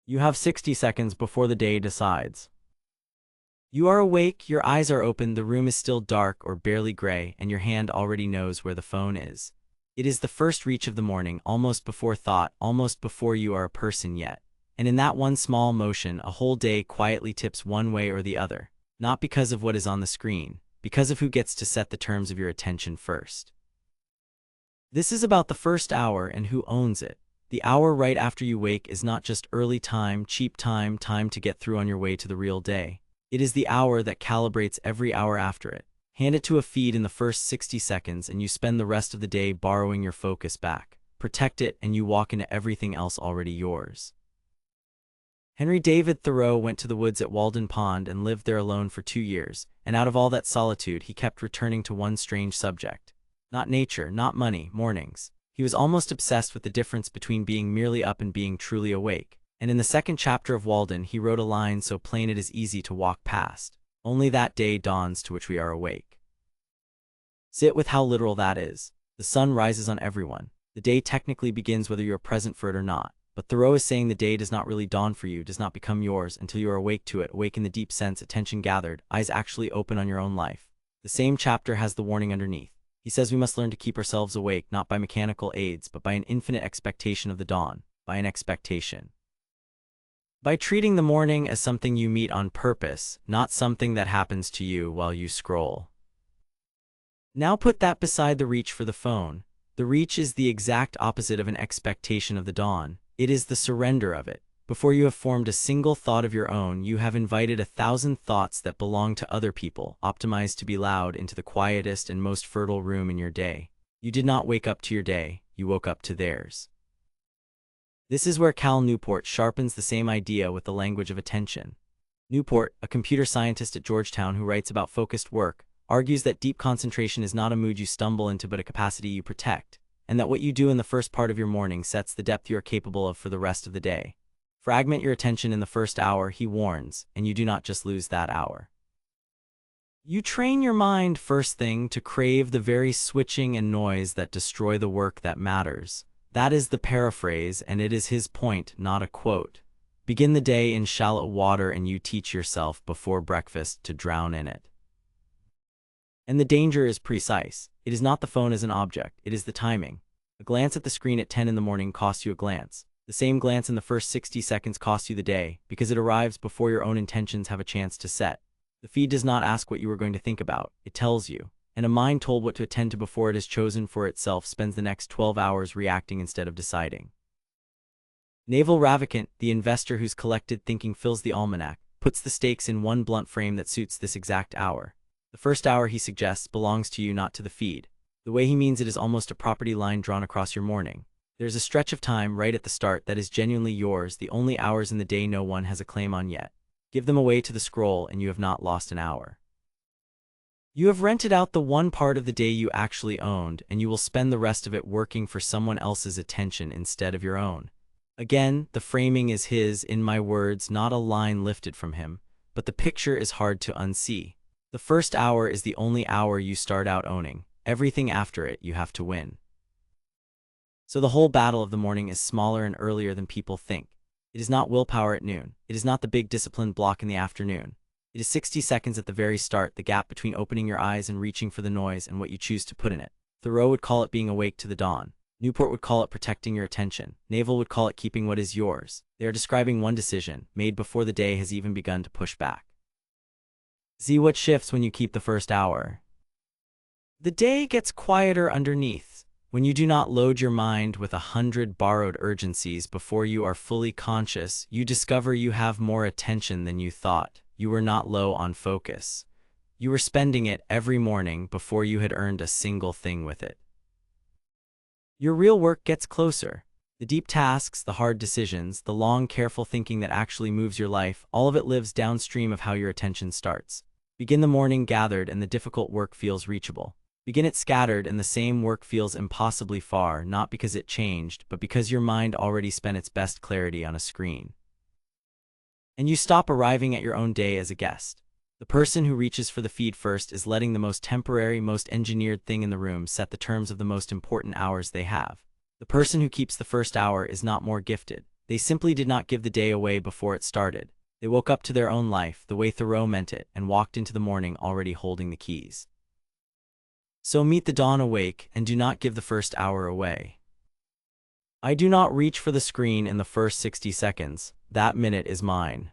You have 60 seconds before the day decides. You are awake, your eyes are open, the room is still dark or barely gray, and your hand already knows where the phone is. It is the first reach of the morning, almost before thought, almost before you are a person yet. And in that one small motion, a whole day quietly tips one way or the other. Not because of what is on the screen, because of who gets to set the terms of your attention first. This is about the first hour and who owns it. The hour right after you wake is not just early time, cheap time, time to get through on your way to the real day. It is the hour that calibrates every hour after it. Hand it to a feed in the first 60 seconds and you spend the rest of the day borrowing your focus back. Protect it and you walk into everything else already yours. Henry David Thoreau went to the woods at Walden Pond and lived there alone for 2 years, and out of all that solitude he kept returning to one strange subject. Not nature, not money, mornings. He was almost obsessed with the difference between being merely up and being truly awake. And in the second chapter of Walden he wrote a line so plain it is easy to walk past. Only that day dawns to which we are awake. Sit with how literal that is. The sun rises on everyone. The day technically begins whether you are present for it or not. But Thoreau is saying the day does not really dawn for you, does not become yours until you are awake to it, awake in the deep sense, attention gathered, eyes actually open on your own life. The same chapter has the warning underneath. He says we must learn to keep ourselves awake not by mechanical aids, but by an infinite expectation of the dawn, by an expectation. By treating the morning as something you meet on purpose, not something that happens to you while you scroll. Now put that beside the reach for the phone. The reach is the exact opposite of an expectation of the dawn. It is the surrender of it. Before you have formed a single thought of your own, you have invited 1,000 thoughts that belong to other people, optimized to be loud, into the quietest and most fertile room in your day. You did not wake up to your day, you woke up to theirs. This is where Cal Newport sharpens the same idea with the language of attention. Newport, a computer scientist at Georgetown who writes about focused work, argues that deep concentration is not a mood you stumble into but a capacity you protect, and that what you do in the first part of your morning sets the depth you are capable of for the rest of the day. Fragment your attention in the first hour, he warns, and you do not just lose that hour. You train your mind first thing to crave the very switching and noise that destroy the work that matters. That is the paraphrase, and it is his point, not a quote. Begin the day in shallow water and you teach yourself before breakfast to drown in it. And the danger is precise. It is not the phone as an object, it is the timing. A glance at the screen at 10 in the morning costs you a glance. The same glance in the first 60 seconds costs you the day, because it arrives before your own intentions have a chance to set. The feed does not ask what you are going to think about, it tells you. And a mind told what to attend to before it has chosen for itself spends the next 12 hours reacting instead of deciding. Naval Ravikant, the investor whose collected thinking fills the almanac, puts the stakes in one blunt frame that suits this exact hour. The first hour, he suggests, belongs to you, not to the feed. The way he means it is almost a property line drawn across your morning. There's a stretch of time right at the start that is genuinely yours, the only hours in the day no one has a claim on yet. Give them away to the scroll and you have not lost an hour. You have rented out the one part of the day you actually owned, and you will spend the rest of it working for someone else's attention instead of your own. Again, the framing is his, in my words, not a line lifted from him, but the picture is hard to unsee. The first hour is the only hour you start out owning. Everything after it you have to win. So the whole battle of the morning is smaller and earlier than people think. It is not willpower at noon. It is not the big disciplined block in the afternoon. It is 60 seconds at the very start, the gap between opening your eyes and reaching for the noise and what you choose to put in it. Thoreau would call it being awake to the dawn. Newport would call it protecting your attention. Naval would call it keeping what is yours. They are describing one decision, made before the day has even begun to push back. See what shifts when you keep the first hour. The day gets quieter underneath. When you do not load your mind with 100 borrowed urgencies before you are fully conscious, you discover you have more attention than you thought. You were not low on focus. You were spending it every morning before you had earned a single thing with it. Your real work gets closer. The deep tasks, the hard decisions, the long, careful thinking that actually moves your life, all of it lives downstream of how your attention starts. Begin the morning gathered and the difficult work feels reachable. Begin it scattered and the same work feels impossibly far, not because it changed, but because your mind already spent its best clarity on a screen. And you stop arriving at your own day as a guest. The person who reaches for the feed first is letting the most temporary, most engineered thing in the room set the terms of the most important hours they have. The person who keeps the first hour is not more gifted. They simply did not give the day away before it started. They woke up to their own life the way Thoreau meant it and walked into the morning already holding the keys. So meet the dawn awake and do not give the first hour away. I do not reach for the screen in the first 60 seconds. That minute is mine.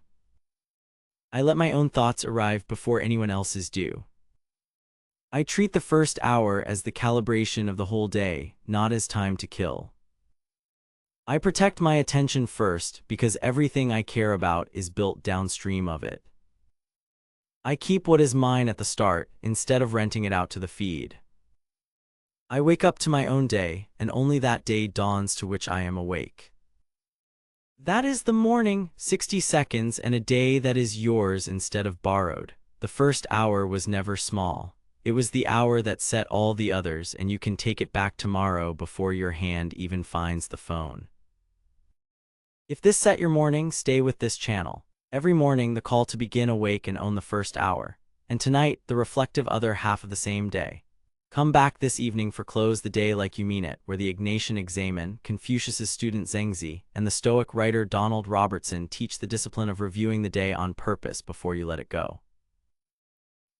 I let my own thoughts arrive before anyone else's do. I treat the first hour as the calibration of the whole day, not as time to kill. I protect my attention first because everything I care about is built downstream of it. I keep what is mine at the start instead of renting it out to the feed. I wake up to my own day, and only that day dawns to which I am awake. That is the morning, 60 seconds, and a day that is yours instead of borrowed. The first hour was never small. It was the hour that set all the others, and you can take it back tomorrow before your hand even finds the phone. If this set your morning, stay with this channel. Every morning, the call to begin awake and own the first hour. And tonight, the reflective other half of the same day. Come back this evening for Close the Day Like You Mean It, where the Ignatian examen, Confucius's student Zhengzi, and the Stoic writer Donald Robertson teach the discipline of reviewing the day on purpose before you let it go.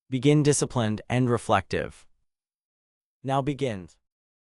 Begin disciplined, end reflective. Now begin.